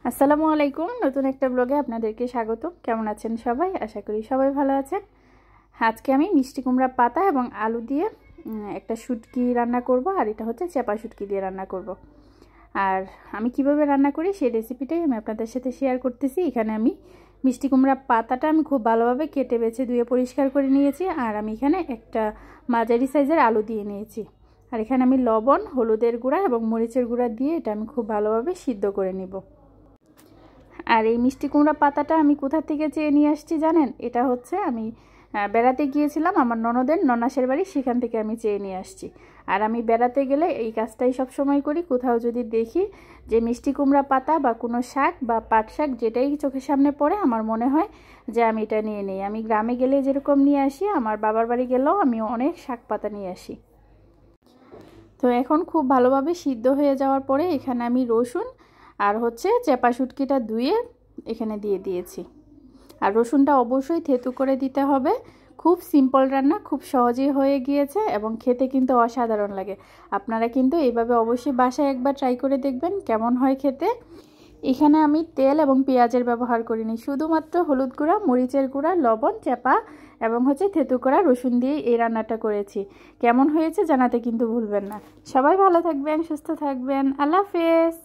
আসসালামু আলাইকুম। নতুন একটা ব্লগে আপনাদেরকে স্বাগত। কেমন আছেন সবাই? আশা করি সবাই ভালো আছেন। আজকে আমি মিষ্টি কুমড়া পাতা এবং আলু দিয়ে একটা শুটকি রান্না করব, আর এটা হচ্ছে চেপা শুটকি দিয়ে রান্না করব। আর আমি কিভাবে রান্না করি সেই রেসিপিটাই আমি আপনাদের সাথে শেয়ার করতেছি। এখানে আমি মিষ্টি কুমড়া পাতাটা আমি খুব ভালোভাবে কেটে বেছে ধুয়ে পরিষ্কার করে নিয়েছি, আর আমি এখানে একটা মাঝারি সাইজের আলু দিয়ে নিয়েছি। আর এখানে আমি লবণ, হলুদের গুঁড়া এবং মরিচের গুঁড়া দিয়ে এটা আমি খুব ভালোভাবে সিদ্ধ করে নিব। আর এই মিষ্টি কুমড়া পাতাটা আমি কোথা থেকে চেয়ে নিয়ে আসছি জানেন? এটা হচ্ছে আমি বেড়াতে গিয়েছিলাম আমার ননাসের বাড়ি, সেখান থেকে আমি চেয়ে নিয়ে আসছি। আর আমি বেড়াতে গেলে এই কাজটাই সব সময় করি। কোথাও যদি দেখি যে মিষ্টি কুমড়া পাতা বা কোনো শাক বা পাট শাক যেটাই চোখের সামনে পড়ে, আমার মনে হয় যে আমি এটা নিয়ে নিই। আমি গ্রামে গেলে যেরকম নিয়ে আসি, আমার বাবার বাড়ি গেলেও আমি অনেক শাক পাতা নিয়ে আসি। তো এখন খুব ভালোভাবে সিদ্ধ হয়ে যাওয়ার পরে এখানে আমি রসুন আর হচ্ছে চেপা শুটকিটা ধুয়ে এখানে দিয়ে দিয়েছি। আর রসুনটা অবশ্যই থেতু করে দিতে হবে। খুব সিম্পল রান্না, খুব সহজেই হয়ে গিয়েছে এবং খেতে কিন্তু অসাধারণ লাগে। আপনারা কিন্তু এইভাবে অবশ্যই বাসায় একবার ট্রাই করে দেখবেন কেমন হয় খেতে। এখানে আমি তেল এবং পেঁয়াজের ব্যবহার করিনি, শুধুমাত্র হলুদ গুঁড়া, মরিচের গুঁড়া, লবণ, চেপা এবং হচ্ছে থেতু করা রসুন দিয়ে এই রান্নাটা করেছি। কেমন হয়েছে জানাতে কিন্তু ভুলবেন না। সবাই ভালো থাকবেন, সুস্থ থাকবেন। আল্লাহ হাফেজ।